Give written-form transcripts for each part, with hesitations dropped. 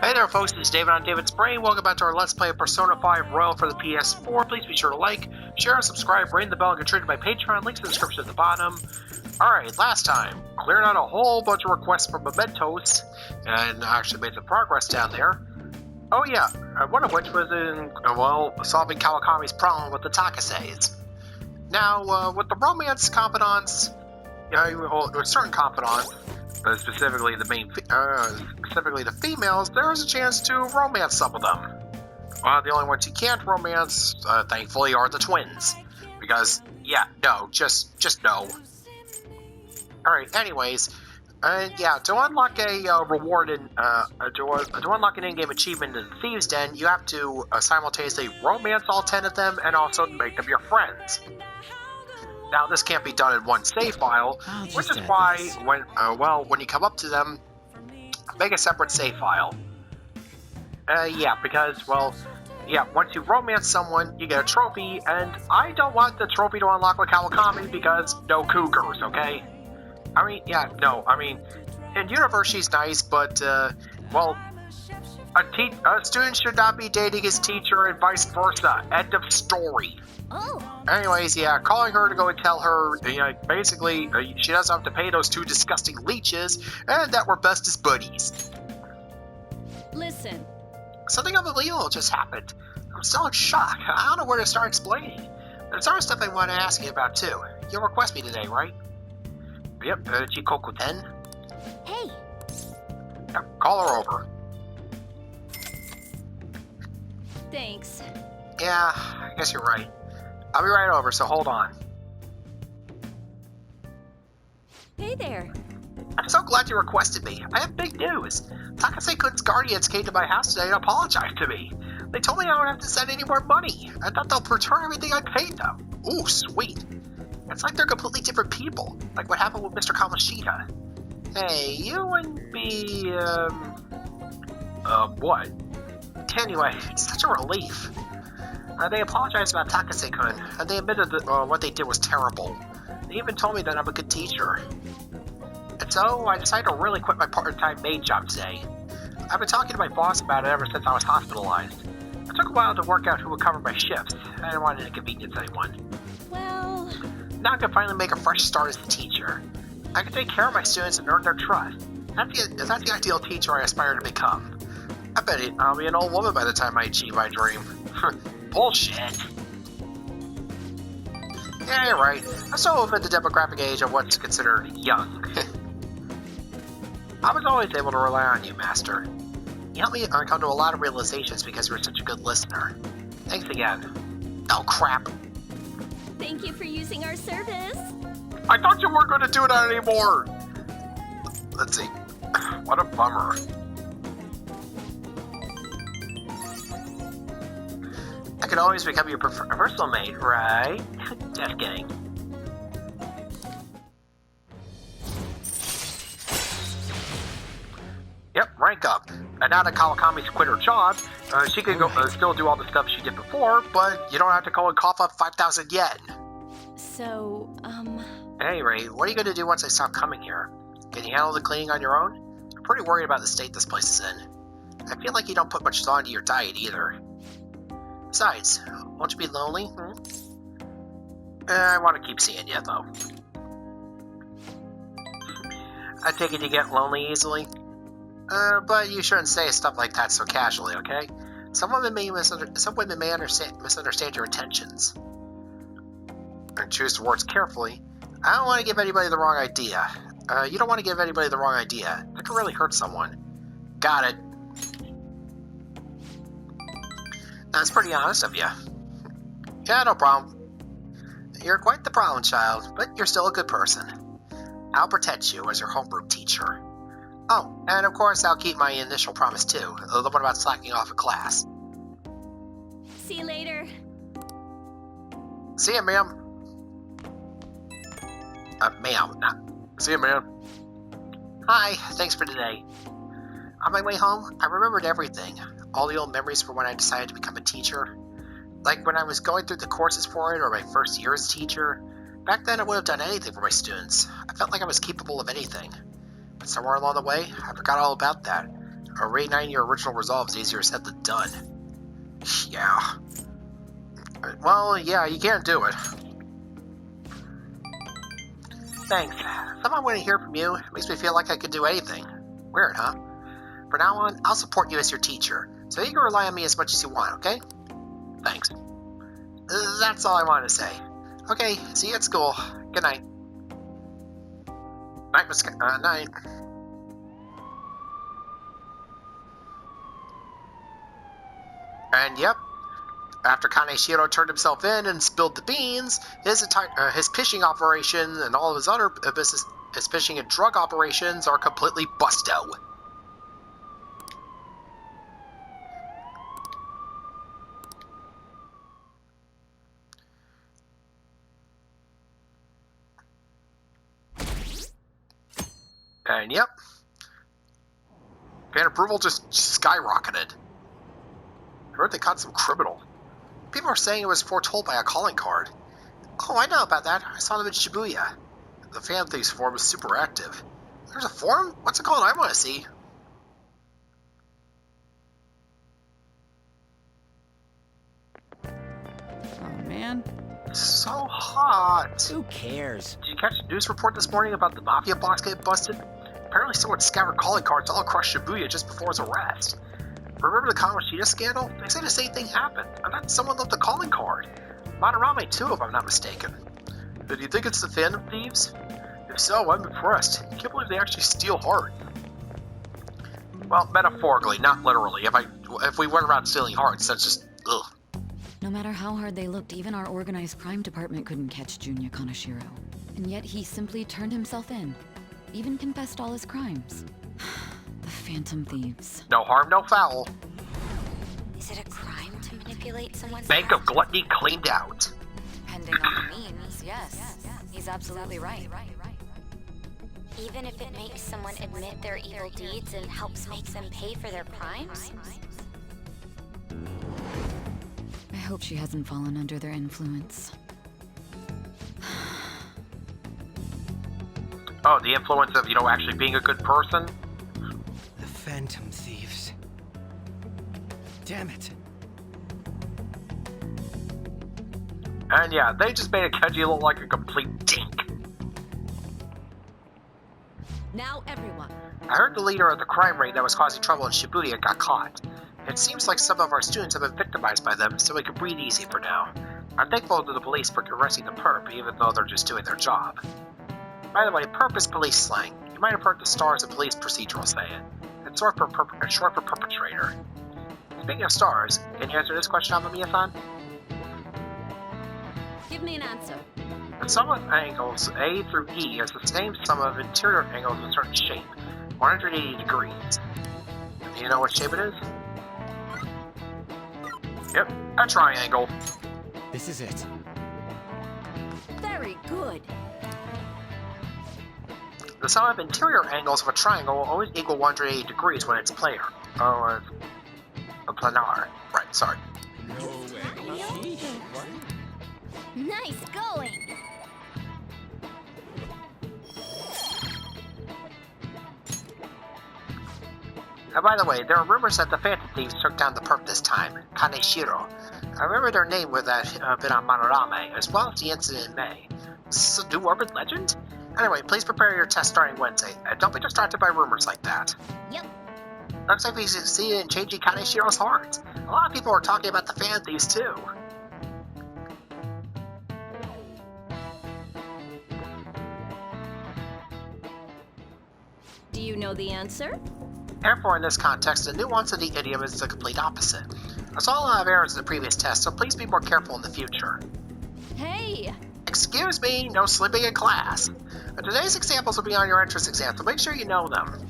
Hey there folks, it's David on David's Brain. Welcome back to our Let's Play of Persona 5 Royal for the PS4. Please be sure to like, share, subscribe, ring the bell, and contribute to my Patreon. Links in the description at the bottom. Alright, last time, cleared out a whole bunch of requests from Mementos, and actually made some progress down there. Oh yeah, one of which was in, solving Kawakami's problem with the Takaseis. Now, with the romance confidants, certain confidants, specifically the females, there is a chance to romance some of them. The only ones you can't romance, thankfully, are the twins. Because, yeah, no, just no. Alright, anyways, to unlock a reward to unlock an in-game achievement in the Thieves' Den, you have to simultaneously romance all 10 of them and also make them your friends. Now, this can't be done in one save file, which is why, when you come up to them, make a separate save file. Once you romance someone, you get a trophy, and I don't want the trophy to unlock with Kawakami because no cougars, okay? In universe she's nice, but, a student should not be dating his teacher and vice versa. End of story. Oh. Anyways, calling her to go and tell her, basically, she doesn't have to pay those two disgusting leeches, and that we're best as buddies. Listen. Something unbelievable just happened. I'm still in shock. I don't know where to start explaining. There's other stuff I want to ask you about, too. You'll request me today, right? Yep, Chikoku-ten. Hey. Yep, call her over. Thanks. Yeah, I guess you're right. I'll be right over, so hold on. Hey there. I'm so glad you requested me. I have big news. Takase-kun's guardians came to my house today and apologized to me. They told me I don't have to send any more money. I thought they'll return everything I paid them. Ooh, sweet. It's like they're completely different people, like what happened with Mr. Kamoshida. Hey, you wouldn't be, what? Anyway, it's such a relief. They apologized about Takase-kun, and they admitted that what they did was terrible. They even told me that I'm a good teacher. And so, I decided to really quit my part-time maid job today. I've been talking to my boss about it ever since I was hospitalized. It took a while to work out who would cover my shifts. I didn't want to inconvenience anyone. Well... Now I can finally make a fresh start as a teacher. I can take care of my students and earn their trust. That's the ideal teacher I aspire to become. I bet I'll be an old woman by the time I achieve my dream. Bullshit. Yeah, you're right. I'm still within the demographic age of what's considered young. I was always able to rely on you, Master. You helped me come to a lot of realizations because you were such a good listener. Thanks again. Oh, crap. Thank you for using our service. I thought you weren't going to do that anymore. Let's see. What a bummer. I could always become your personal maid, right? Just kidding. Yep, rank up. And now that Kawakami's quit her job, she can go still do all the stuff she did before, but you don't have to go and cough up 5,000 yen. So, At any rate, what are you going to do once I stop coming here? Can you handle the cleaning on your own? I'm pretty worried about the state this place is in. I feel like you don't put much thought into your diet either. Besides, won't you be lonely? I want to keep seeing you, though. I take it you get lonely easily? But you shouldn't say stuff like that so casually, okay? Some women may misunderstand your intentions. And choose the words carefully. I don't want to give anybody the wrong idea. You don't want to give anybody the wrong idea. That could really hurt someone. Got it. That's pretty honest of you. Yeah, no problem. You're quite the problem child, but you're still a good person. I'll protect you as your homeroom teacher. Oh, and of course I'll keep my initial promise too, the one about slacking off in class. see you later. See ya, ma'am. Ma'am, not. See ya, ma'am. Hi, thanks for today. On my way home, I remembered everything. All the old memories from when I decided to become a teacher. Like when I was going through the courses for it, or my first year as a teacher. Back then, I would have done anything for my students. I felt like I was capable of anything. But somewhere along the way, I forgot all about that. reigniting your original resolve is easier said than done. Yeah. Well, yeah, you can't do it. Thanks. Someone want to hear from you. It makes me feel like I could do anything. Weird, huh? From now on, I'll support you as your teacher, so you can rely on me as much as you want, okay? Thanks. That's all I wanted to say. Okay, see you at school. Good night. Night. And yep, after Kaneshiro turned himself in and spilled the beans, his fishing operation and all of his other business, his fishing and drug operations, are completely busto. And yep, fan approval just skyrocketed. I heard they caught some criminal. People are saying it was foretold by a calling card. Oh, I know about that. I saw them in Shibuya. The Phantom Thieves forum is super active. There's a forum? What's it called? I want to see. Oh, man. So hot. Who cares? Did you catch the news report this morning about the mafia boss getting busted? Apparently someone scattered calling cards all across Shibuya just before his arrest. Remember the Kaneshiro scandal? They say the same thing happened. I bet someone left the calling card. Madarame too, if I'm not mistaken. Do you think it's the Phantom Thieves? If so, I'm impressed. I can't believe they actually steal hearts. Well, metaphorically, not literally. If we went around stealing hearts, that's just ugh. No matter how hard they looked, even our organized crime department couldn't catch Junya Kaneshiro. And yet he simply turned himself in. Even confessed all his crimes. The Phantom Thieves. No harm, no foul. Is it a crime to manipulate someone's Bank of past? Gluttony cleaned out. Depending on the means, yes. He's absolutely right. Even if it makes someone admit their evil deeds and helps make them pay for their crimes? I hope she hasn't fallen under their influence. Oh, the influence of, actually being a good person? The Phantom Thieves. Damn it. And yeah, they just made Kenji look like a complete dink. Now everyone. I heard the leader of the crime ring that was causing trouble in Shibuya got caught. It seems like some of our students have been victimized by them, so we can breathe easy for now. I'm thankful to the police for arresting the perp, even though they're just doing their job. By the way, perp is police slang. You might have heard the stars of police procedural say it. It's short for perpetrator. Speaking of stars, can you answer this question, Amamiya-san? Give me an answer. The sum of angles A through E is the same sum of interior angles of a certain shape, 180 degrees. Do you know what shape it is? Yep, a triangle. This is it. Very good. The sum of interior angles of a triangle will always equal 180 degrees when it's planar. Oh, a planar. Right, sorry. Nice going. Now, by the way, there are rumors that the Phantom Thieves took down the perp this time, Kaneshiro. I remember their name would have been on Madarame, as well as the incident in May. Is this a new urban legend? Anyway, please prepare your test starting Wednesday, and don't be distracted by rumors like that. Yep. Looks like we succeeded in changing Kaneshiro's heart. A lot of people are talking about the Phantom Thieves too. Do you know the answer? Therefore, in this context, the nuance of the idiom is the complete opposite. I saw a lot of errors in the previous test, so please be more careful in the future. Hey! Excuse me, no slipping in class. Today's examples will be on your entrance exam, so make sure you know them.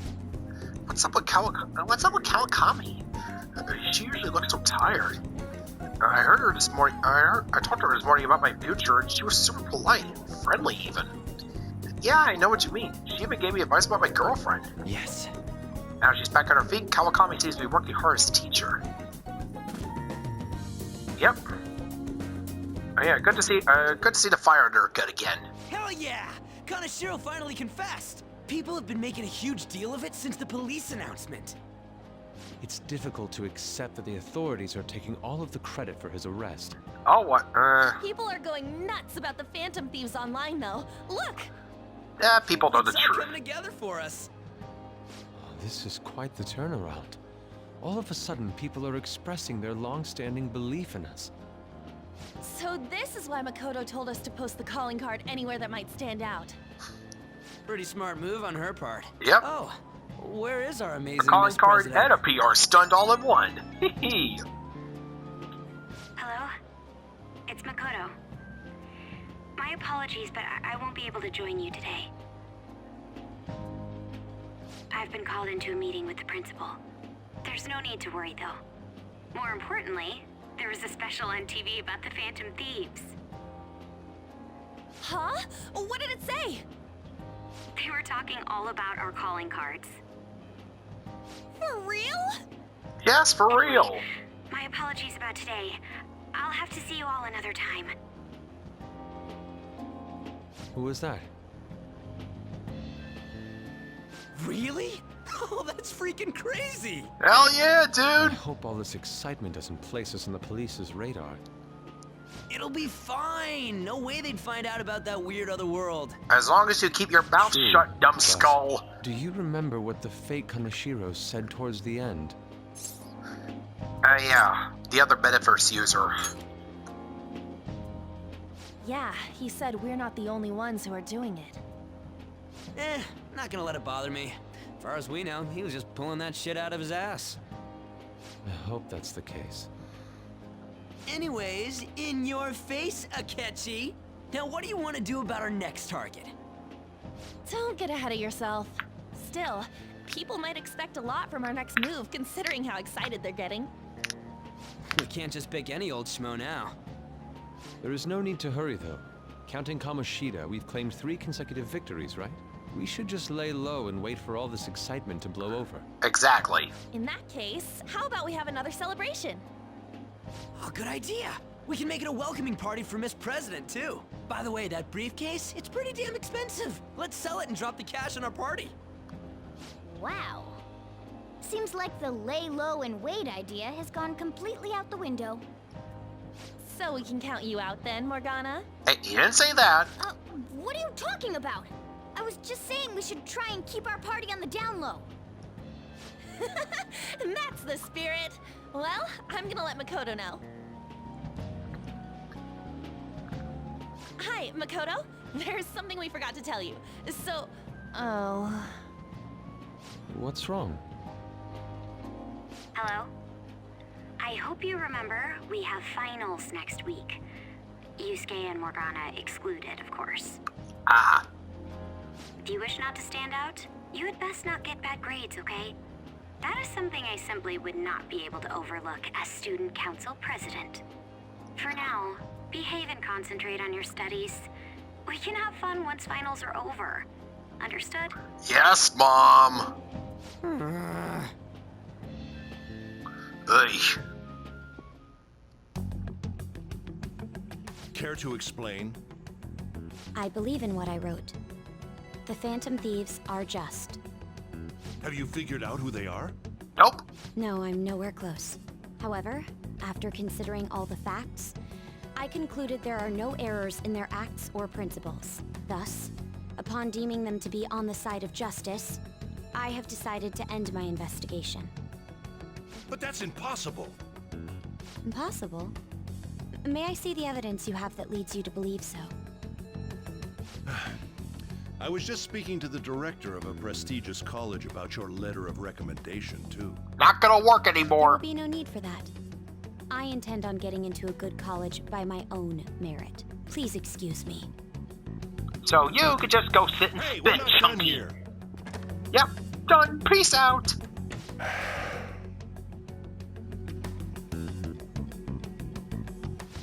What's up with Kawakami? She usually looks so tired. I heard her this morning. I talked to her this morning about my future, and she was super polite, friendly even. Yeah, I know what you mean. She even gave me advice about my girlfriend. Yes. Now she's back on her feet. Kawakami seems to be working hard as a teacher. Yep. Oh yeah, good to see the fire under her gut again. Hell yeah! Kaneshiro finally confessed! People have been making a huge deal of it since the police announcement. It's difficult to accept that the authorities are taking all of the credit for his arrest. Oh, what? People are going nuts about the Phantom Thieves online, though. Look! Yeah, people know the It's all truth. coming together for us. Oh, this is quite the turnaround. All of a sudden, people are expressing their long-standing belief in us. So this is why Makoto told us to post the calling card anywhere that might stand out. Pretty smart move on her part. Yep. Oh, where is our amazing A calling Miss card President? and a PR stunt all in one. Hee. Hello? It's Makoto. My apologies, but I won't be able to join you today. I've been called into a meeting with the principal. There's no need to worry, though. More importantly, there was a special on TV about the Phantom Thieves. Huh? What did it say? They were talking all about our calling cards. For real? Yes, for real. My apologies about today. I'll have to see you all another time. Who was that? Really? Oh, that's freaking crazy! Hell yeah, I dude. hope all this excitement doesn't place us on the police's radar. It'll be fine. No way they'd find out about that weird other world. As long as you keep your mouth True, shut, dumb but skull. Do you remember what the fake Kaneshiro said towards the end? Yeah, the other Metaverse user. Yeah, he said we're not the only ones who are doing it. Not gonna let it bother me. As far as we know, he was just pulling that shit out of his ass. I hope that's the case. Anyways, in your face, Akechi. Now, what do you want to do about our next target? Don't get ahead of yourself. Still, people might expect a lot from our next move, considering how excited they're getting. We can't just pick any old schmo now. There is no need to hurry, though. Counting Kamoshida, we've claimed 3 consecutive victories, right? We should just lay low and wait for all this excitement to blow over. Exactly. In that case, how about we have another celebration? Oh, good idea. We can make it a welcoming party for Miss President, too. By the way, that briefcase, it's pretty damn expensive. Let's sell it and drop the cash on our party. Wow. Seems like the lay low and wait idea has gone completely out the window. So we can count you out then, Morgana? Hey, you didn't say that. What are you talking about? I was just saying we should try and keep our party on the down low. That's the spirit. Well, I'm gonna let Makoto know. Hi, Makoto. There's something we forgot to tell you. So, oh. What's wrong? Hello? I hope you remember we have finals next week. Yusuke and Morgana excluded, of course. Ah, If you wish not to stand out, you had best not get bad grades, okay? That is something I simply would not be able to overlook as student council president. For now, behave and concentrate on your studies. We can have fun once finals are over. Understood? yes, Mom. Ugh. Care to explain? I believe in what I wrote. The Phantom Thieves are just. Have you figured out who they are? Nope. No, I'm nowhere close. However, after considering all the facts, I concluded there are no errors in their acts or principles. Thus, upon deeming them to be on the side of justice, I have decided to end my investigation. But that's impossible. Impossible? May I see the evidence you have that leads you to believe so? I was just speaking to the director of a prestigious college about your letter of recommendation, too. Not gonna work There will anymore. be no need for that. I intend on getting into a good college by my own merit. Please excuse me. So you could just go sit and Hey, we're spit, not done Chunky. here. Yep, done. Peace out.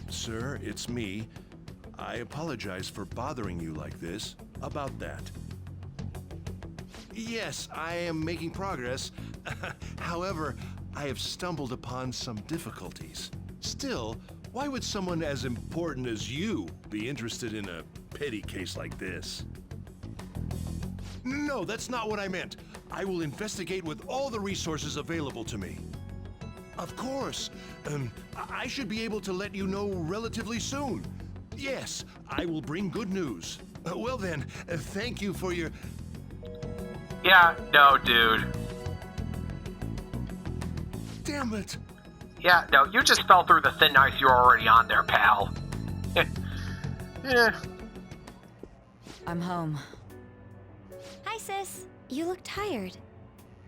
Sir, it's me. I apologize for bothering you like this about that. Yes, I am making progress. However, I have stumbled upon some difficulties. Still, why would someone as important as you be interested in a petty case like this? No, that's not what I meant. I will investigate with all the resources available to me. Of course. I should be able to let you know relatively soon. Yes, I will bring good news. Well then, thank you for your... Yeah, no, dude. Damn it. Yeah, no, you just fell through the thin ice you were already on there, pal. Yeah. I'm home. Hi, sis. You look tired.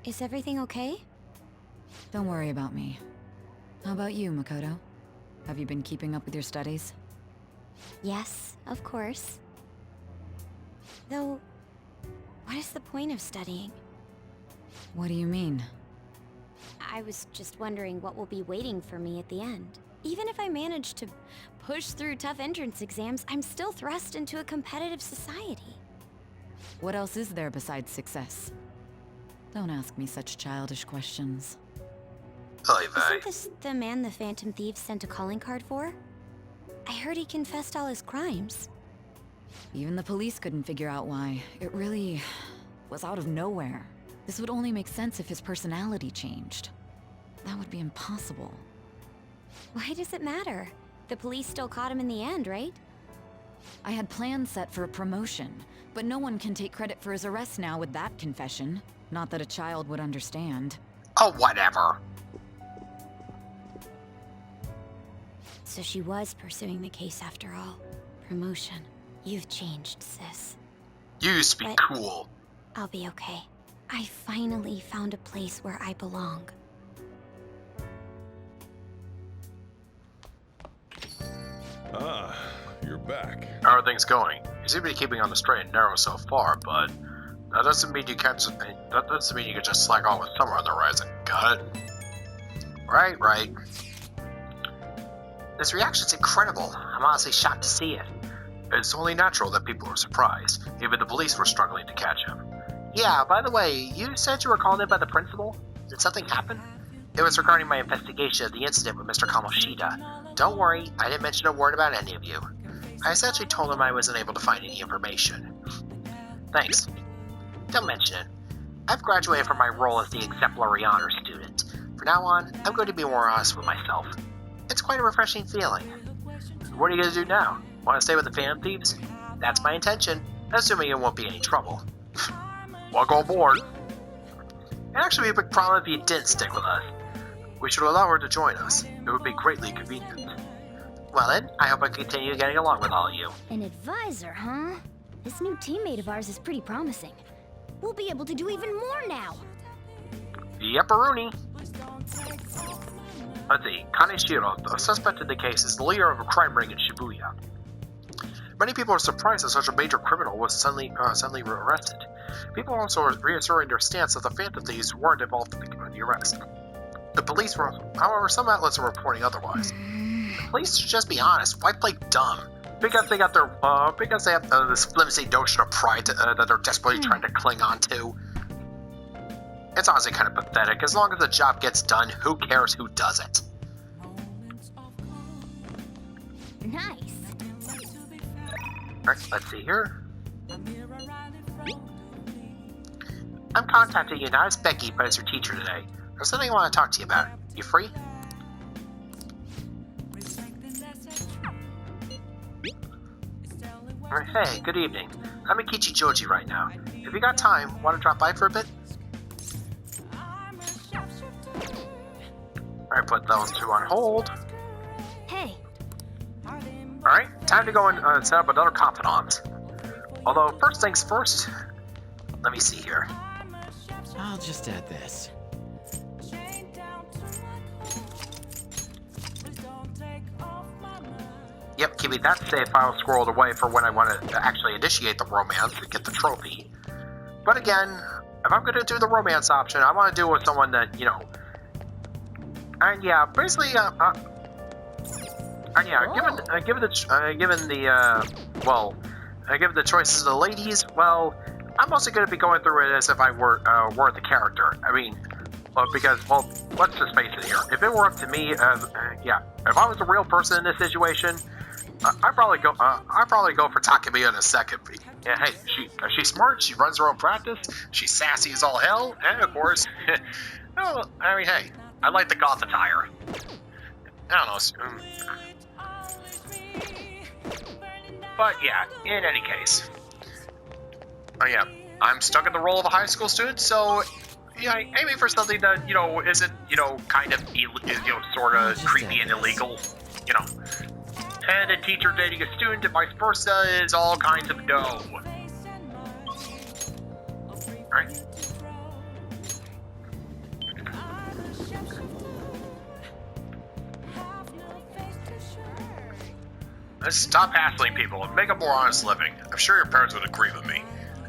Is everything okay? Don't worry about me. How about you, Makoto? Have you been keeping up with your studies? Yes, of course. Though, what is the point of studying? What do you mean? I was just wondering what will be waiting for me at the end. Even if I manage to push through tough entrance exams, I'm still thrust into a competitive society. What else is there besides success? Don't ask me such childish questions. Isn't this the man the Phantom Thieves sent a calling card for? I heard he confessed all his crimes. Even the police couldn't figure out why. It really was out of nowhere. This would only make sense if his personality changed. That would be impossible. Why does it matter? The police still caught him in the end, right? I had plans set for a promotion, but no one can take credit for his arrest now with that confession. Not that a child would understand. Oh, whatever. So she was pursuing the case after all. Promotion. You've changed, sis. You used to be But- cool. I'll be okay. I finally found a place where I belong. Ah, you're back. How are things going? You seem to be keeping on the straight and narrow so far, but that doesn't mean you can't. That doesn't mean you can just slack off with summer on the horizon. Got it? Right. This reaction's incredible. I'm honestly shocked to see it. It's only natural that people were surprised. Even the police were struggling to catch him. Yeah, by the way, you said you were called in by the principal? Did something happen? It was regarding my investigation of the incident with Mr. Kamoshida. Don't worry, I didn't mention a word about any of you. I essentially told him I wasn't able to find any information. Thanks. Don't mention it. I've graduated from my role as the exemplary honor student. From now on, I'm going to be more honest with myself. It's quite a refreshing feeling. What are you going to do now? Want to stay with the Phantom Thieves? That's my intention, assuming it won't be any trouble. Welcome aboard. It'd actually be a big problem if you didn't stick with us. We should allow her to join us. It would be greatly convenient. Well then, I hope I continue getting along with all of you. An advisor, huh? This new teammate of ours is pretty promising. We'll be able to do even more now. Yepperoonie. Let's see. Kaneshiro, the suspect in the case, is the leader of a crime ring in Shibuya. Many people are surprised that such a major criminal was suddenly arrested. People also are reasserting their stance that the Phantom Thieves weren't involved in the arrest. The police were, however, some outlets are reporting otherwise. The police should just be honest. Why play dumb? Because they got this flimsy notion of pride that they're desperately trying to cling on to. It's honestly kind of pathetic. As long as the job gets done, who cares who does it? Nice. Alright, let's see here. I'm contacting you not as Becky, but as your teacher today. There's something I want to talk to you about. You free? Alright, hey, good evening. I'm in Kichijoji right now. If you got time, want to drop by for a bit? Alright, put those two on hold. Hey, Alright, time to go and set up another confidant. Although, first things first, let me see here. I'll just add this. Yep, keeping that save file squirreled away for when I want to actually initiate the romance and get the trophy. But again, if I'm going to do the romance option, I want to do it with someone that, you know... And yeah, basically, and yeah, given the choices of the ladies, well, I'm also going to be going through it as if I were the character. I mean, well, because, well, let's just face it here. If it were up to me, if I was a real person in this situation, I'd probably go for Takemiya in a second. Yeah, hey, she's smart. She runs her own practice. She's sassy as all hell, and of course, well, I mean, hey, I like the goth attire. I don't know, but yeah. In any case, oh yeah, I'm stuck in the role of a high school student, so yeah, aiming for something that isn't kind of sort of creepy and illegal, And a teacher dating a student and vice versa is all kinds of no. Alright. Let's stop hassling people and make a more honest living. I'm sure your parents would agree with me.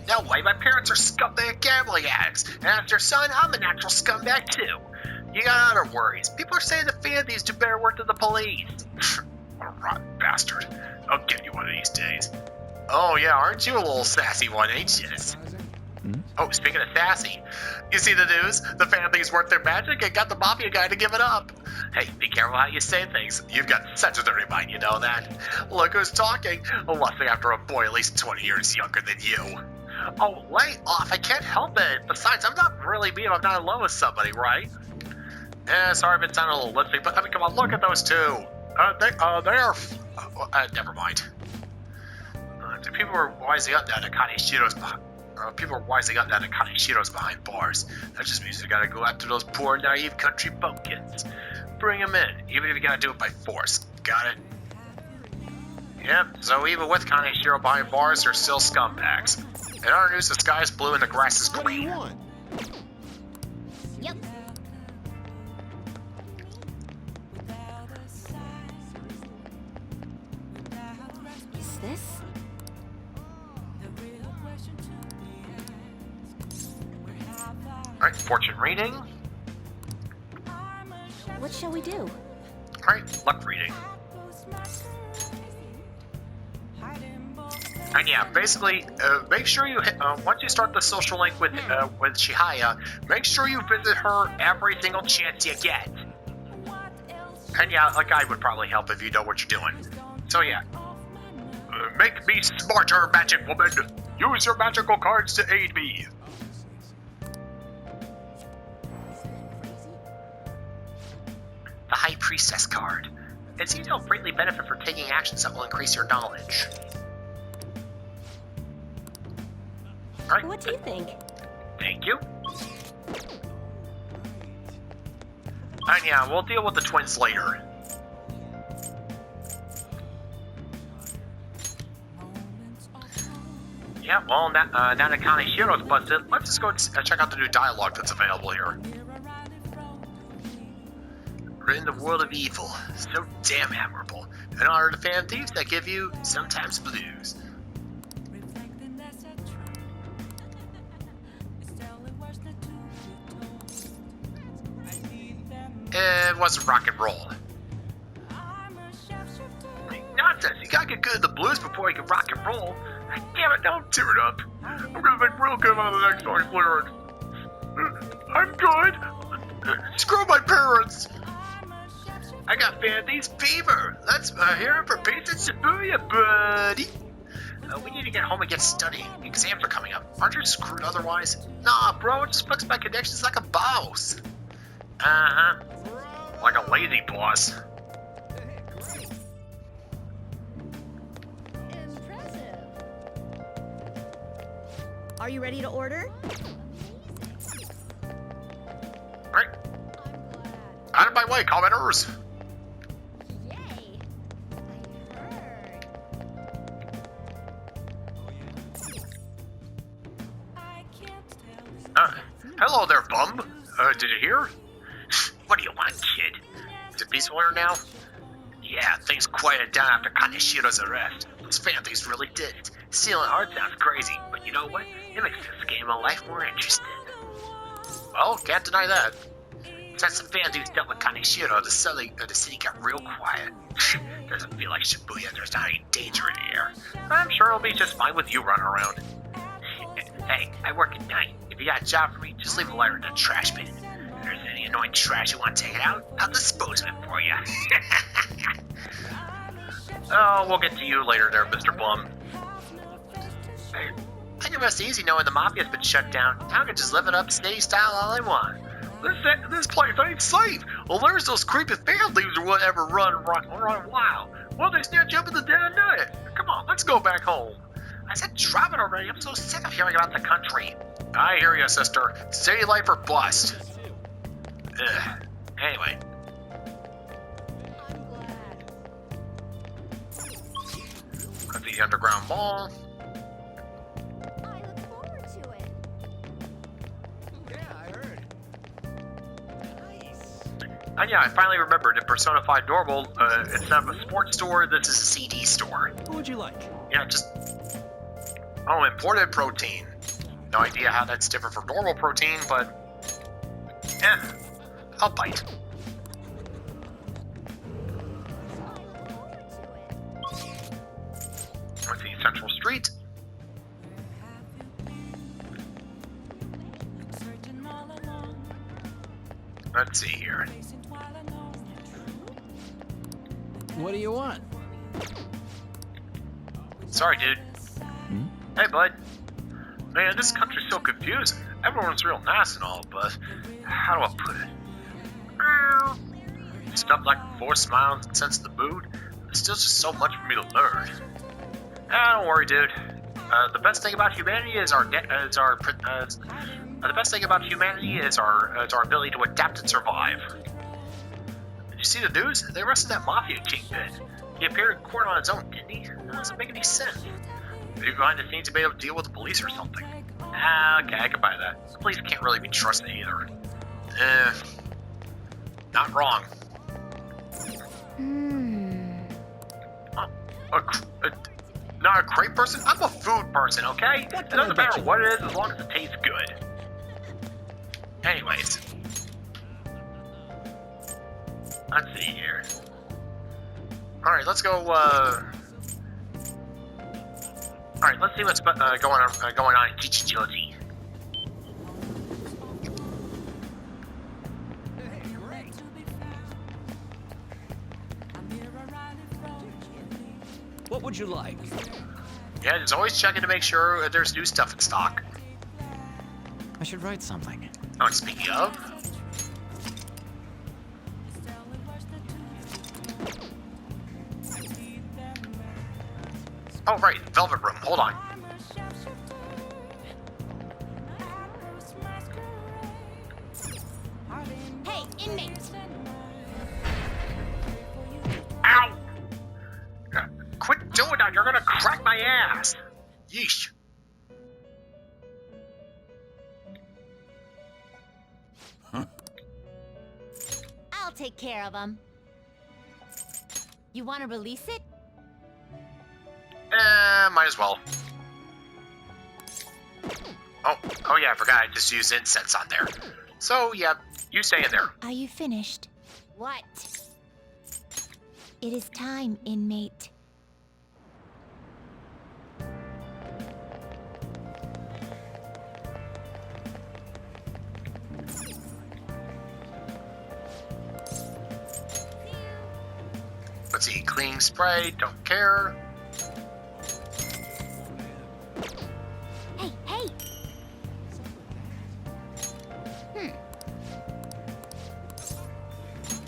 No way, my parents are scumbag gambling addicts, and as their son, I'm a natural scumbag too. You got other worries. People are saying the Phantom Thieves do better work than the police. What a rotten bastard. I'll get you one of these days. Oh yeah, aren't you a little sassy one, ain't you? Oh, speaking of sassy, you see the news? The Phantom Thieves worked their magic and got the Mafia guy to give it up. Hey, be careful how you say things. You've got such a dirty mind, you know that? Look who's talking, lusting after a boy at least 20 years younger than you. Oh, lay off, I can't help it. Besides, I'm not really me if I'm not in love with somebody, right? Sorry if it sounded a little lispy, but I mean, come on, look at those two. They are... never mind. People are wisely up now that Kaneshiro's behind bars. That just means we gotta go after those poor, naive country bumpkins. Bring them in, even if you gotta do it by force. Got it? Yep, so even with Kaneshiro behind bars, they're still scumbags. In our news, the sky is blue and the grass is green. What do you want? Yep. Is this? Alright, fortune reading. What shall we do? Alright, luck reading. And yeah, basically, make sure you hit, once you start the social link with Chihaya, make sure you visit her every single chance you get. And yeah, a guide would probably help if you know what you're doing. So yeah, make me smarter, magic woman. Use your magical cards to aid me. The High Priestess card. It seems you'll greatly benefit from taking actions that will increase your knowledge. Right. What do you think? Thank you. And yeah, we'll deal with the twins later. Yeah, well, now that Kaneshiro's busted, let's just go check out the new dialogue that's available here. We're in the world of evil, so damn admirable. In honor of the Phantom Thieves that give you sometimes blues. It wasn't rock and roll. Nonsense, you gotta get good at the blues before you can rock and roll. Damn it, don't tear it up. I'm gonna make real good out of the next song's lyrics. I'm good. Screw my parents. I got Phantom Thieves fever. Let's hear it for Pizza Shibuya, buddy. We need to get home and get studying. Exams are coming up. Aren't you screwed otherwise? Nah, bro, just flex my connections like a boss. Uh-huh. Like a lazy boss. Impressive. Are you ready to order? Right. Out of my way, commenters. Yay. I heard. Hello there, bum. Did you hear? What do you want, kid? Is it peaceful here now? Yeah, things quieted down after Kaneshiro's arrest. Those Phantom Thieves really did it. Stealing art sounds crazy, but you know what? It makes this game of life more interesting. Well, can't deny that. Since the Phantom Thieves dealt with Kaneshiro, the city got real quiet. Doesn't feel like Shibuya. There's not any danger in the air. I'm sure it'll be just fine with you running around. Hey, I work at night. If you got a job for me, just leave a letter in the trash bin. If there's any annoying trash you want taken out, I'll dispose of it for you. Oh, we'll get to you later there, Mr. Blum. I think it must be easy knowing the Mafia's been shut down. Town can just live it up city style all they want. This place ain't safe. Well, there's those creepy families or whatever run wild. Well, they snatch up in the dead of night. Come on, let's go back home. I said drop it already. I'm so sick of hearing about the country. I hear you, sister. City life or bust. Ugh. Anyway. At the underground mall. I look forward to it. Yeah, I heard. Nice. And yeah, I finally remembered in Persona 5 Normal, it's not a sports store, this is a CD store. What would you like? Yeah, just... Oh, imported protein. No idea how that's different from normal protein, but... Yeah, I'll bite. Let's see, Central Street. Let's see here. What do you want? Sorry, dude. Hey, bud. Man, this country's so confusing. Everyone's real nice and all, but how do I put it? Stuff like forced smiles and sense of the mood. There's still just so much for me to learn. Don't worry, dude. The best thing about humanity is our ability to adapt and survive. Did you see the news? They arrested that mafia kingpin. He appeared in court on his own, didn't he? That doesn't make any sense. Maybe behind the scenes to be able to deal with the police or something. Okay, I can buy that. The police can't really be trusted either. Not wrong. Not a great person? I'm a food person, okay? It doesn't matter what it is as long as it tastes good. Anyways. Let's see here. Alright, let's go, Alright, let's see what's going on in Kichijoji. What would you like? Yeah, just always checking to make sure there's new stuff in stock. I should write something. Oh, speaking of... Oh, right, Velvet Room. Hold on. Hey, inmate! Ow! Quit doing that, you're gonna crack my ass! Yeesh. I'll take care of him. You want to release it? Might as well. Oh yeah, I forgot I just used incense on there. So, yeah, you stay in there. Are you finished? What? It is time, inmate. Let's see, cleaning spray, don't care. Hey, hey!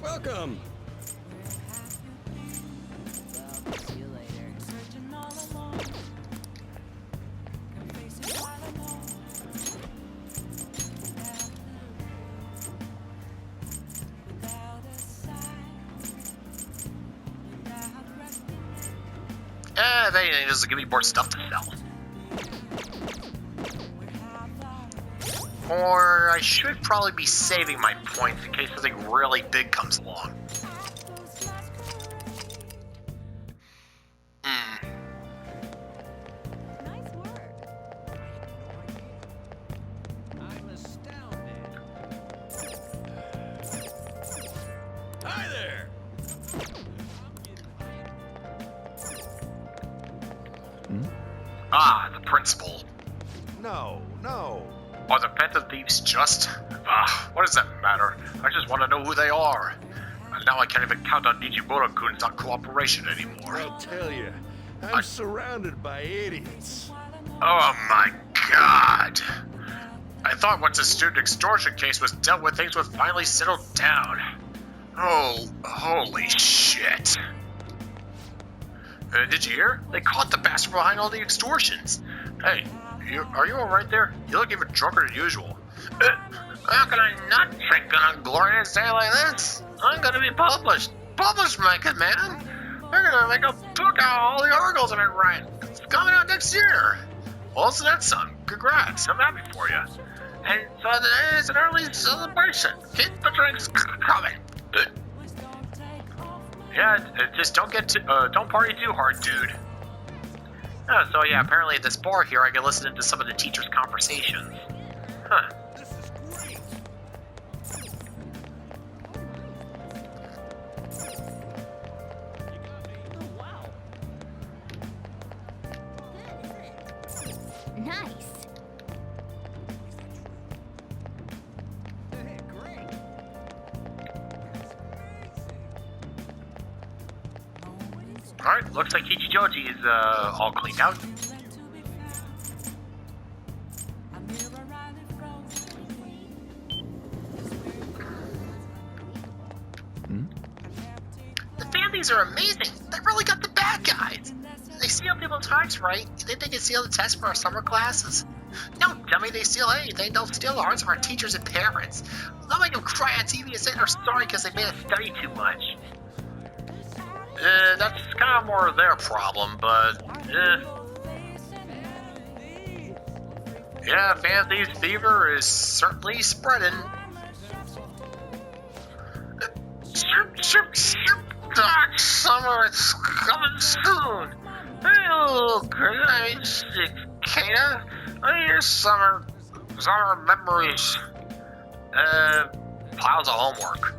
Welcome. If anything, this will give me more stuff to sell. Or I should probably be saving my points in case something really big comes along. Nice work. I'm astounded. Hi there. Ah, the principal. No. Are the Phantom Thieves just? What does that matter? I just want to know who they are. Now I can't even count on Nijimura-kun's cooperation anymore. I'll tell you, I'm surrounded by idiots. Oh my god! I thought once the student extortion case was dealt with, things would finally settle down. Oh, holy shit. Did you hear? They caught the bastard behind all the extortions. Hey, are you alright there? You look even drunker than usual. How can I not drink on a glorious day like this? I'm gonna be published. Published, my good man. They're gonna make a book out of all the articles I've been writing. It's coming out next year. Well, so that's something. Congrats. I'm happy for you. And so today is an early celebration. Keep the drinks coming. Yeah, just don't party too hard, dude. Oh, so yeah, apparently at this bar here, I can listen to some of the teachers' conversations. Huh. This is great. Nice. Alright, looks like Kichijoji is all cleaned out. The families are amazing. They really got the bad guys. They steal people's hearts, right? You think they can steal the test for our summer classes? No, dummy, they steal anything. They'll steal the hearts of our teachers and parents. They'll make them cry on TV and say they're sorry because they made us study too much. That's kind of more their problem, but, yeah, Phantom Thieves fever is certainly spreading. Dark summer, it's coming soon. Hey, little girl, I'm sick, Kana. I hear summer memories. Piles of homework.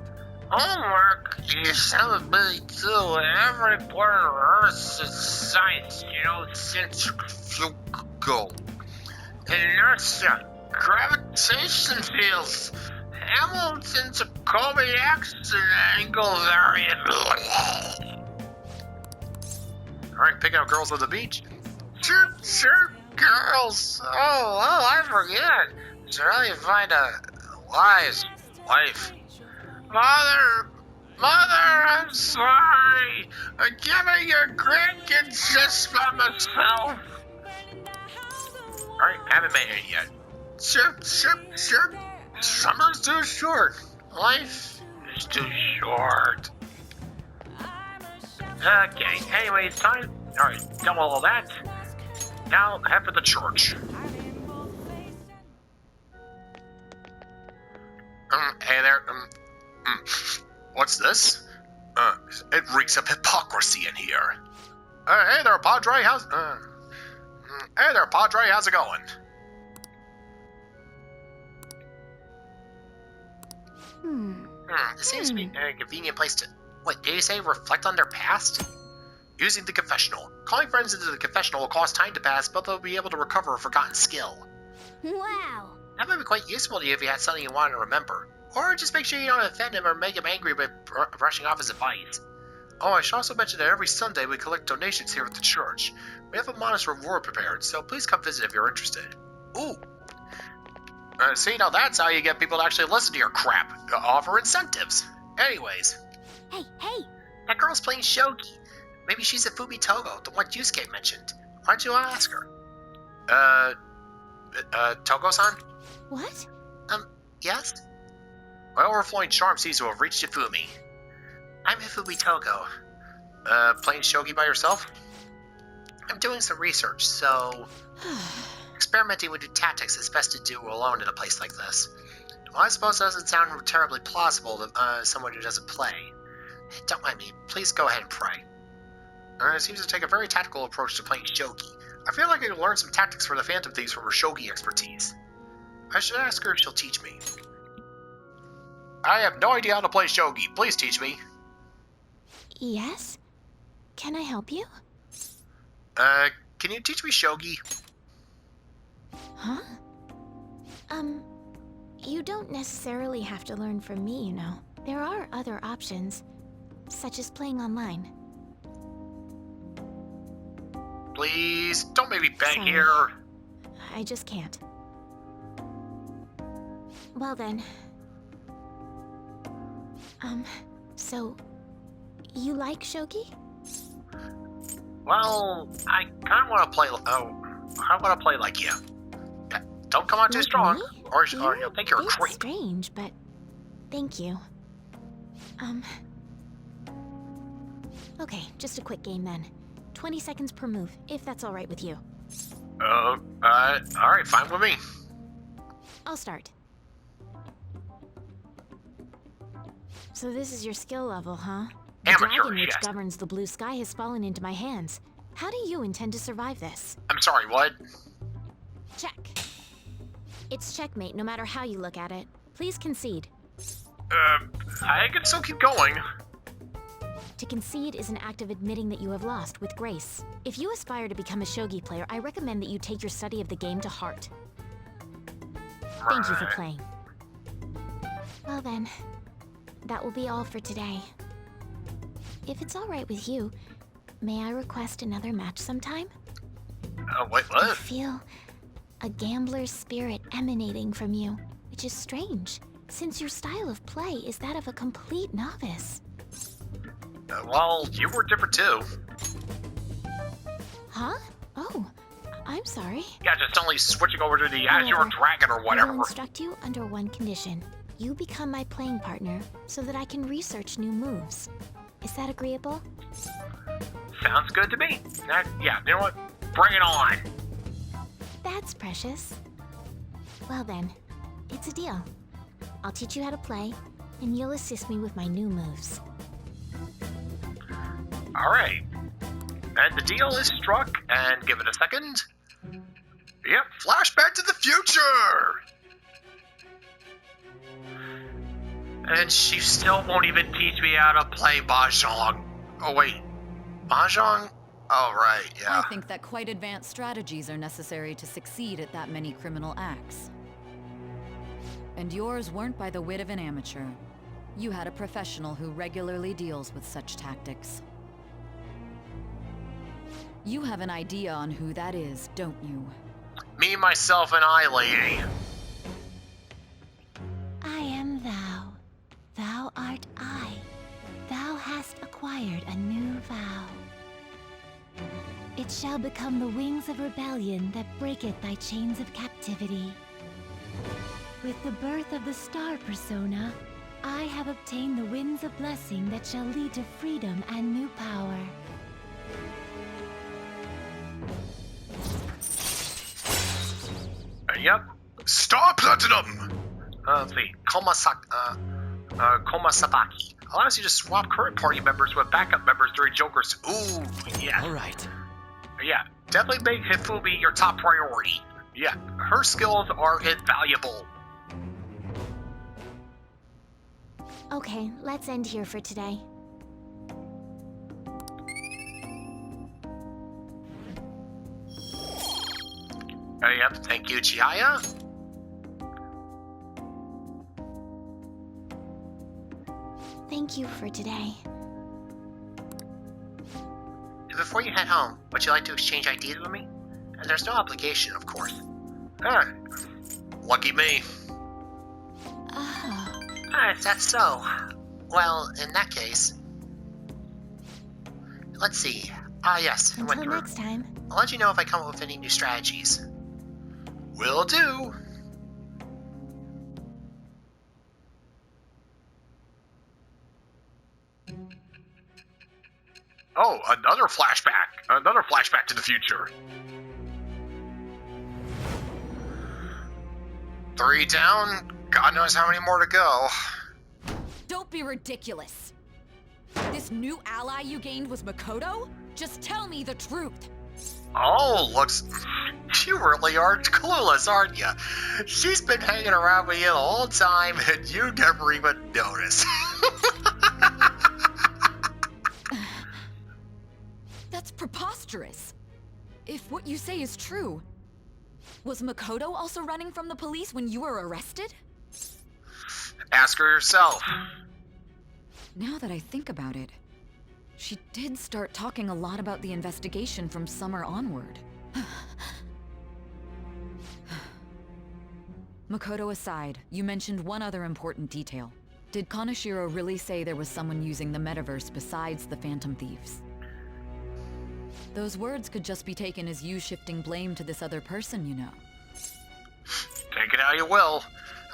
Homework? You sound busy too. Every part of Earth is science, centrifugal. Inertia, gravitation fields, Hamilton-Jacobi accident angle variable. Alright, picking up girls on the beach. Sure, girls. Oh, I forget. Should really find a wise wife. Mother, I'm sorry. I'm giving your grandkids just by myself. Alright, haven't made it yet. Sure. Summer's too short. Life is too short. Okay, anyways, time. Alright, done with all that. Now, head for the church. Hey there, what's this? It reeks of hypocrisy in here. Hey there, Padre, how's it going? This seems to be a convenient place to... Wait, did you say reflect on their past? Using the confessional. Calling friends into the confessional will cause time to pass, but they'll be able to recover a forgotten skill. Wow. That might be quite useful to you if you had something you want to remember. Or just make sure you don't offend him or make him angry by brushing off his advice. Oh, I should also mention that every Sunday we collect donations here at the church. We have a modest reward prepared, so please come visit if you're interested. Ooh. See, now that's how you get people to actually listen to your crap. Offer incentives. Anyways. Hey. That girl's playing shogi. Maybe she's a Fumitogo, the one Yusuke mentioned. Why don't you ask her? Togo-san? What? Yes? My overflowing charm seems to have reached Ifumi. I'm Ifumi Togo. Playing shogi by yourself? I'm doing some research, so... experimenting with new tactics is best to do alone in a place like this. Well, I suppose it doesn't sound terribly plausible to someone who doesn't play. Don't mind me. Please go ahead and pray. It seems to take a very tactical approach to playing shogi. I feel like I can learn some tactics for the Phantom Thieves from her shogi expertise. I should ask her if she'll teach me. I have no idea how to play shogi. Please teach me. Yes? Can I help you? Can you teach me shogi? Huh? You don't necessarily have to learn from me, you know. There are other options. such as playing online. Please, don't make me beg Sorry. here. I just can't. Well then. So, you like shogi? Well, I kind of want to play. Oh, I want to play like you. Yeah, don't come on too Like strong, me? or you'll think you're a It's creep. strange, but thank you. Okay, just a quick game then. 20 seconds per move, if that's all right with you. All right, fine with me. I'll start. So this is your skill level, huh? The Amateur, dragon which yes. governs the blue sky has fallen into my hands. How do you intend to survive this? I'm sorry, what? Check. It's checkmate no matter how you look at it. Please concede. I can still keep going. To concede is an act of admitting that you have lost with grace. If you aspire to become a shogi player, I recommend that you take your study of the game to heart. Thank you for Right. playing. Well then, that will be all for today. If it's all right with you, may I request another match sometime? Wait, I what? feel a gambler's spirit emanating from you, which is strange, since your style of play is that of a complete novice. Well, you were different too. Huh? Oh, I'm sorry. Yeah, just only switching over to the Azure However, Dragon or I whatever. will instruct you under one condition. You become my playing partner so that I can research new moves. Is that agreeable? Sounds good to me. Yeah, you know what? Bring it on. That's precious. Well then, it's a deal. I'll teach you how to play, and you'll assist me with my new moves. All right. And the deal is struck, and give it a second. Yep, flashback to the future! And she still won't even teach me how to play Mahjong. Oh, wait. Mahjong? Oh, right, yeah. I think that quite advanced strategies are necessary to succeed at that many criminal acts. And yours weren't by the wit of an amateur. You had a professional who regularly deals with such tactics. You have an idea on who that is, don't you? Me, myself, and I, lady. I am thou. Thou art I. Thou hast acquired a new vow. It shall become the wings of rebellion that breaketh thy chains of captivity. With the birth of the star persona, I have obtained the winds of blessing that shall lead to freedom and new power. Yep. Star Platinum! Let's see. Komasabaki. Allows you to swap current party members with backup members during Joker's. Ooh, yeah. All right. Yeah. Definitely make Hifumi your top priority. Yeah. Her skills are invaluable. Okay, let's end here for today. Yep. Thank you, Chihaya. Thank you for today. Before you head home, would you like to exchange ideas with me? There's no obligation, of course. Alright. Lucky me. Oh, Is that so? Well, in that case... Let's see. Yes, I went until through. next time. I'll let you know if I come up with any new strategies. Will do! Oh, another flashback! Another flashback to the future. 3 down, God knows how many more to go. Don't be ridiculous. This new ally you gained was Makoto? Just tell me the truth. Oh, looks... You really are clueless, aren't you? She's been hanging around with you the whole time, and you never even noticed. That's preposterous. If what you say is true, was Makoto also running from the police when you were arrested? Ask her yourself. Now that I think about it, she did start talking a lot about the investigation from summer onward. Makoto aside, you mentioned one other important detail. Did Kaneshiro really say there was someone using the metaverse besides the Phantom Thieves? Those words could just be taken as you shifting blame to this other person, you know. Take it how you will.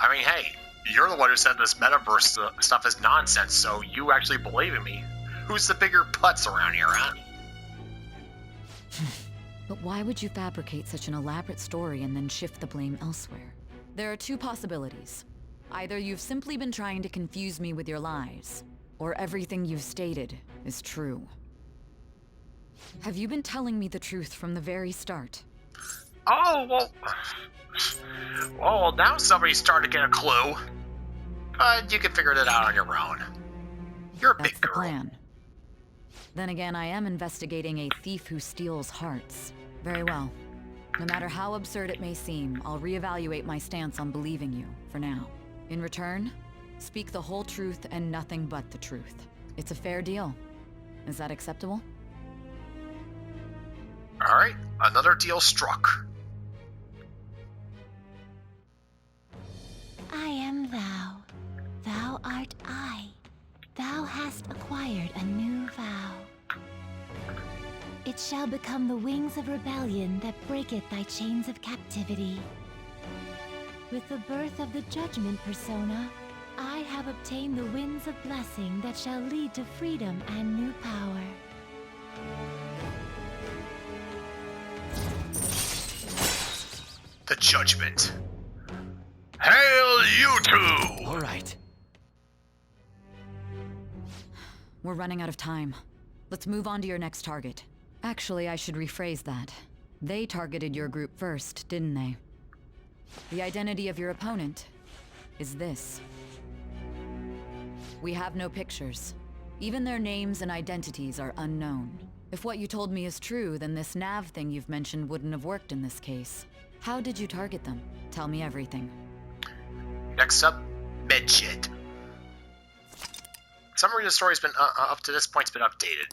I mean, hey, you're the one who said this metaverse stuff is nonsense, so you actually believe in me. Who's the bigger putz around here, huh? But why would you fabricate such an elaborate story and then shift the blame elsewhere? There are two possibilities. Either you've simply been trying to confuse me with your lies, or everything you've stated is true. Have you been telling me the truth from the very start? Oh, well, now somebody's starting to get a clue. But you can figure it out on your own. You're a big girl. That's the plan. Then again, I am investigating a thief who steals hearts. Very well. No matter how absurd it may seem, I'll reevaluate my stance on believing you, for now. In return, speak the whole truth and nothing but the truth. It's a fair deal. Is that acceptable? Alright, another deal struck. I am thou. Thou art I. Thou hast acquired a new vow. It shall become the wings of rebellion that breaketh thy chains of captivity. With the birth of the judgment persona, I have obtained the winds of blessing that shall lead to freedom and new power. The judgment. Hail you two! All right. We're running out of time. Let's move on to your next target. Actually, I should rephrase that. They targeted your group first, didn't they? The identity of your opponent is this. We have no pictures. Even their names and identities are unknown. If what you told me is true, then this nav thing you've mentioned wouldn't have worked in this case. How did you target them? Tell me everything. Next up, Medjed. Summary of the story's been, up to this point's been updated.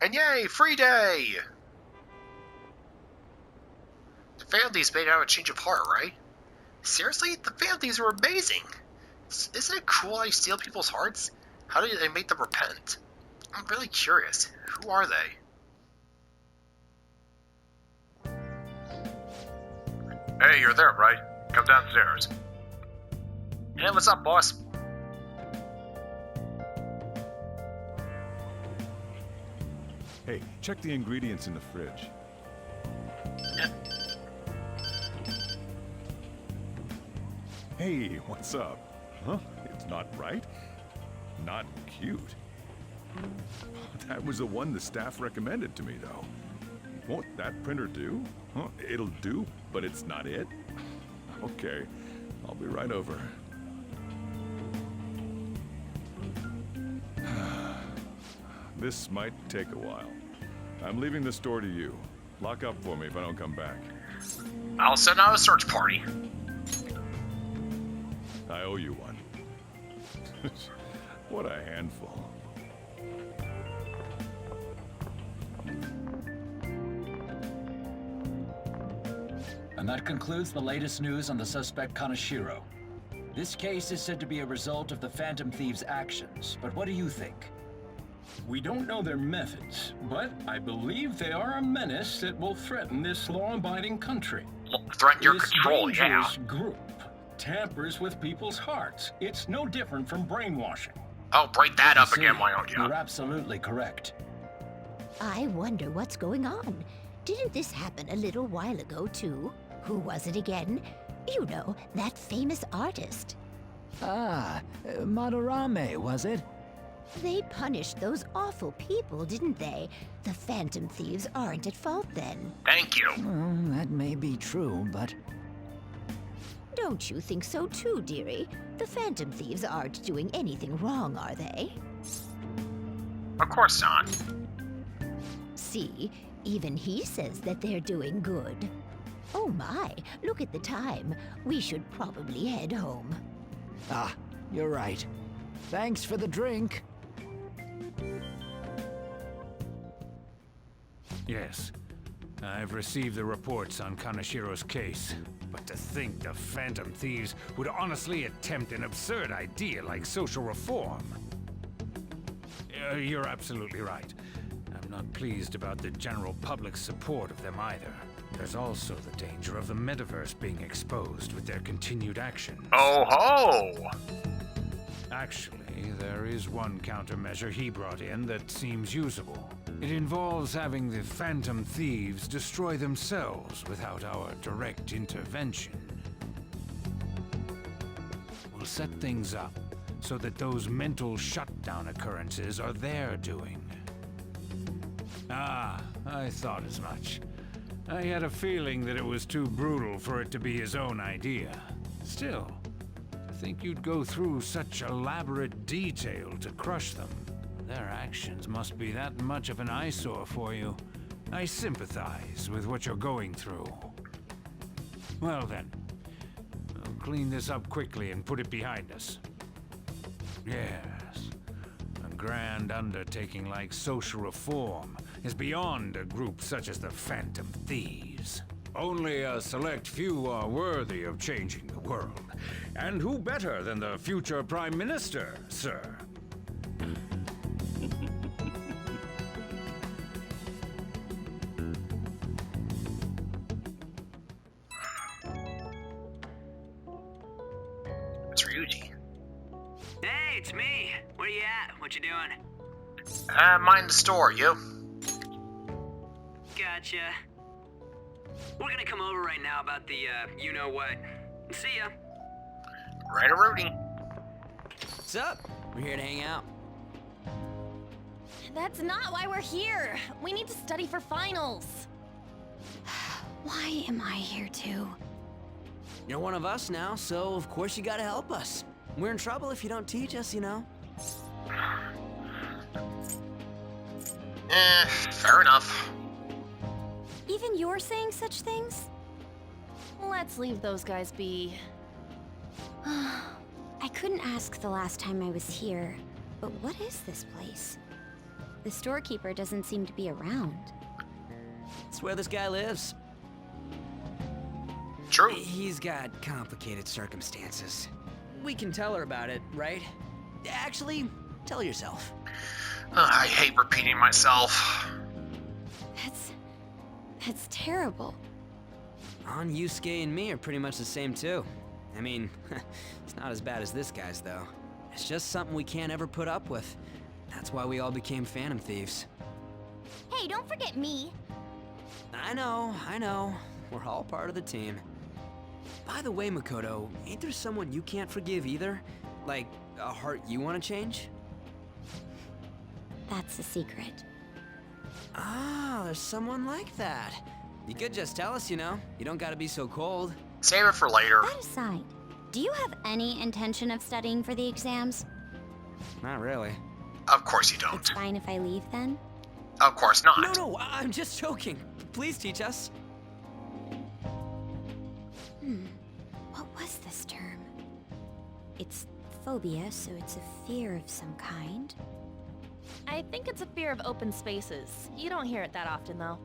And yay, free day! The Phantom Thieves made out a change of heart, right? Seriously? The Phantom Thieves were amazing! Isn't it cool how you steal people's hearts? How do they make them repent? I'm really curious. Who are they? Hey, you're there, right? Come downstairs. Hey, what's up, boss? Hey, check the ingredients in the fridge. Yeah. Hey, what's up? Huh? It's not right? Not cute. That was the one the staff recommended to me, though. Won't that printer do? Huh? It'll do, but it's not it? Okay, I'll be right over. This might take a while. I'm leaving the store to you. Lock up for me if I don't come back. I'll send out a search party. I owe you one. What a handful. And that concludes the latest news on the suspect Kaneshiro. This case is said to be a result of the Phantom Thieves' actions, but what do you think? We don't know their methods, but I believe they are a menace that will threaten this law-abiding country. Threaten your this control, yeah. dangerous group tampers with people's hearts. It's no different from brainwashing. Oh, break that up again, why don't you? You're absolutely correct. I wonder what's going on. Didn't this happen a little while ago, too? Who was it again? You know, that famous artist. Ah, Madarame, was it? They punished those awful people, didn't they? The Phantom Thieves aren't at fault then. Thank you. Well, that may be true, but... Don't you think so too, dearie? The Phantom Thieves aren't doing anything wrong, are they? Of course not. See, even he says that they're doing good. Oh my, look at the time. We should probably head home. Ah, you're right. Thanks for the drink. Yes. I've received the reports on Kaneshiro's case. But to think the Phantom Thieves would honestly attempt an absurd idea like social reform. You're absolutely right. I'm not pleased about the general public's support of them either. There's also the danger of the metaverse being exposed with their continued actions. Oh ho! Actually, there is one countermeasure he brought in that seems usable. It involves having the Phantom Thieves destroy themselves without our direct intervention. We'll set things up so that those mental shutdown occurrences are their doing. Ah, I thought as much. I had a feeling that it was too brutal for it to be his own idea. Still, to think you'd go through such elaborate detail to crush them. Their actions must be that much of an eyesore for you. I sympathize with what you're going through. Well then, we'll clean this up quickly and put it behind us. Yes, a grand undertaking like social reform is beyond a group such as the Phantom Thieves. Only a select few are worthy of changing the world. And who better than the future Prime Minister, sir? It's Ryuji. Hey, it's me. Where you at? What you doing? Mind the store, you. Gotcha. We're gonna come over right now about the, you-know-what. See ya. Right, Rudy. What's up? We're here to hang out. That's not why we're here. We need to study for finals. Why am I here too? You're one of us now, so of course you gotta help us. We're in trouble if you don't teach us, you know. Fair enough. Even you're saying such things? Let's leave those guys be. I couldn't ask the last time I was here, but what is this place? The storekeeper doesn't seem to be around. It's where this guy lives. True. He's got complicated circumstances. We can tell her about it, right? Actually, tell yourself. I hate repeating myself. That's terrible. On Yusuke and me are pretty much the same too. I mean, it's not as bad as this guy's though. It's just something we can't ever put up with. That's why we all became Phantom Thieves. Hey, don't forget me. I know. We're all part of the team. By the way, Makoto, ain't there someone you can't forgive either? Like, a heart you want to change? That's a secret. Ah, there's someone like that. You could just tell us, you know. You don't gotta be so cold. Save it for later. That aside, do you have any intention of studying for the exams? Not really. Of course you don't. It's fine if I leave then? Of course not. No, I'm just joking. Please teach us. What was this term? It's phobia, so it's a fear of some kind. I think it's a fear of open spaces. You don't hear it that often, though.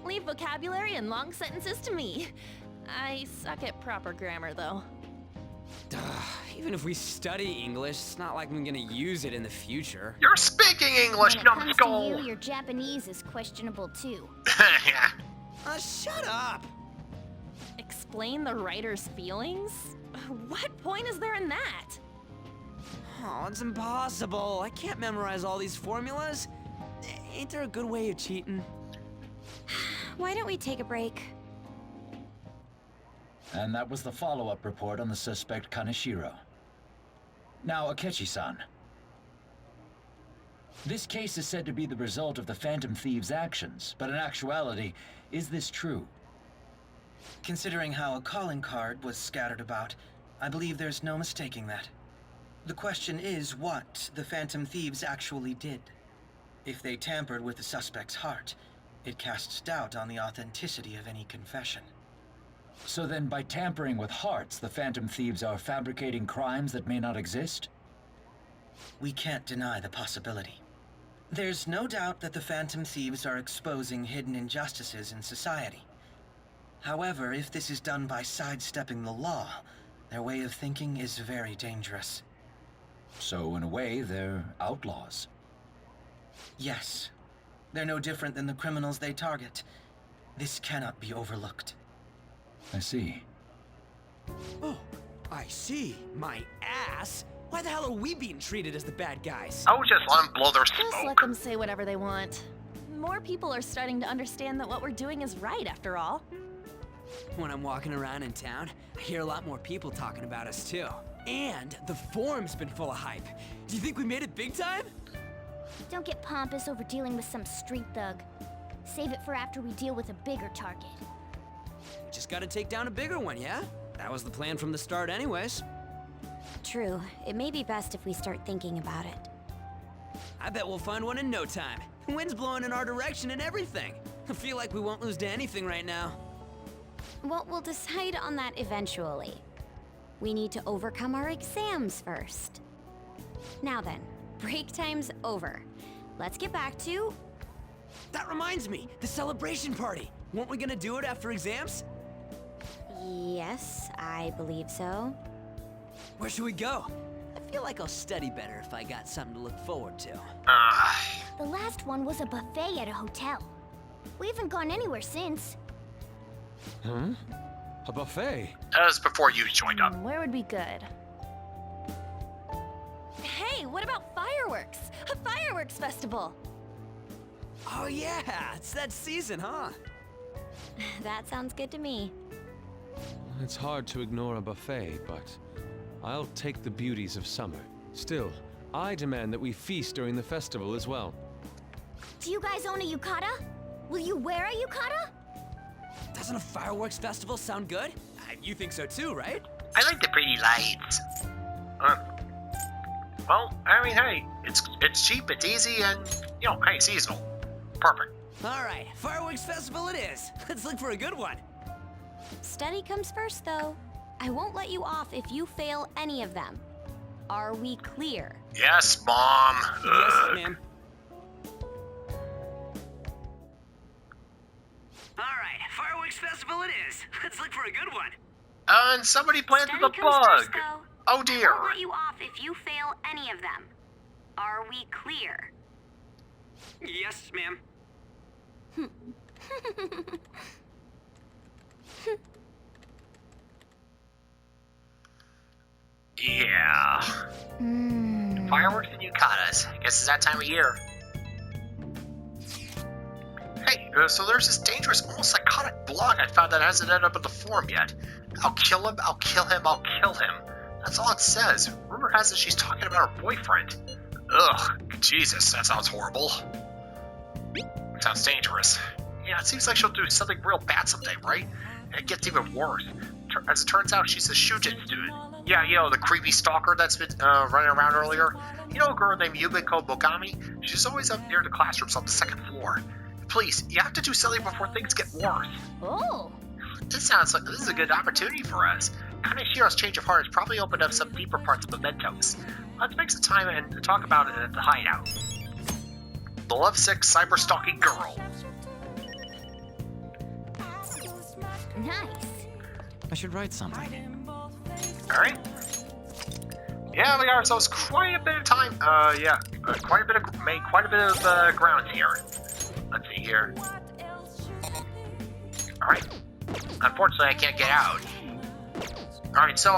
Leave vocabulary and long sentences to me. I suck at proper grammar, though. Even if we study English, it's not like I'm gonna use it in the future. You're speaking English, When it comes numbskull! to you, your Japanese is questionable too. Yeah. Shut up! Explain the writer's feelings? What point is there in that? Oh, it's impossible. I can't memorize all these formulas. Ain't there a good way of cheating? Why don't we take a break? And that was the follow-up report on the suspect Kaneshiro. Now, Akechi-san. This case is said to be the result of the Phantom Thieves' actions, but in actuality, is this true? Considering how a calling card was scattered about, I believe there's no mistaking that. The question is what the Phantom Thieves actually did. If they tampered with the suspect's heart, It casts doubt on the authenticity of any confession. So then, by tampering with hearts, the Phantom Thieves are fabricating crimes that may not exist? We can't deny the possibility. There's no doubt that the Phantom Thieves are exposing hidden injustices in society. However, if this is done by sidestepping the law, their way of thinking is very dangerous. So, in a way, they're outlaws. Yes. They're no different than the criminals they target. This cannot be overlooked. I see. Oh, I see. My ass. Why the hell are we being treated as the bad guys? Oh, just let them blow their Just let smoke. them say whatever they want. More people are starting to understand that what we're doing is right, after all. When I'm walking around in town, I hear a lot more people talking about us too. And the forum's been full of hype. Do you think we made it big time? Don't get pompous over dealing with some street thug. Save it for after we deal with a bigger target. Just gotta take down a bigger one, yeah? That was the plan from the start anyways. True. It may be best if we start thinking about it. I bet we'll find one in no time. The wind's blowing in our direction and everything. I feel like we won't lose to anything right now. Well, we'll decide on that eventually. We need to overcome our exams first. Now then, break time's over. Let's get back to... That reminds me, the celebration party. Weren't we gonna do it after exams? Yes, I believe so. Where should we go? I feel like I'll study better if I got something to look forward to. The last one was a buffet at a hotel. We haven't gone anywhere since. Huh? A buffet? That was before you joined up. Where would be good? Hey, what about fireworks? A fireworks festival! Oh yeah, it's that season, huh? That sounds good to me. It's hard to ignore a buffet, but I'll take the beauties of summer. Still, I demand that we feast during the festival as well. Do you guys own a yukata? Will you wear a yukata? Doesn't a fireworks festival sound good? You think so too, right? I like the pretty lights. Well, I mean, hey, it's cheap, it's easy, and, you know, hey, seasonal. Perfect. Alright, fireworks festival it is. Let's look for a good one. Study comes first, though. I won't let you off if you fail any of them. Are we clear? Yes, Mom. Yes, ma'am. Alright, fireworks festival it is. Let's look for a good one. And somebody planted Study the comes bug. first, though. Oh dear. I won't let you off if you fail any of them. Are we clear? Yes, ma'am. Yeah. Fireworks and yukatas. I guess it's that time of year. Hey, so there's this dangerous, almost psychotic blog I found that hasn't ended up in the forum yet. I'll kill him, I'll kill him, I'll kill him. That's all it says. Rumor has it she's talking about her boyfriend. Ugh, Jesus, that sounds horrible. Sounds dangerous. Yeah, it seems like she'll do something real bad someday, right? And it gets even worse. As it turns out, she's a Shujin student. Yeah, you know, the creepy stalker that's been running around earlier. You know a girl named Yumiko Bogami? She's always up near the classrooms on the second floor. Please, you have to do something before things get worse. Oh. This sounds like this is a good opportunity for us. Kaneshiro's change of heart has probably opened up some deeper parts of Mementos. Let's make some time and talk about it at the hideout. The lovesick cyber-stalking girl. Nice. I should write something. Alright. Yeah, we got ourselves quite a bit of time. Quite a bit of ground here. Let's see here. Alright. Unfortunately, I can't get out. Alright, so,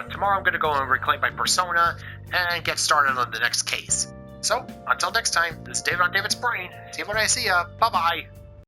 tomorrow I'm gonna go and reclaim my persona and get started on the next case. So, until next time, this is David on David's Brain. See you when I see ya. Bye-bye.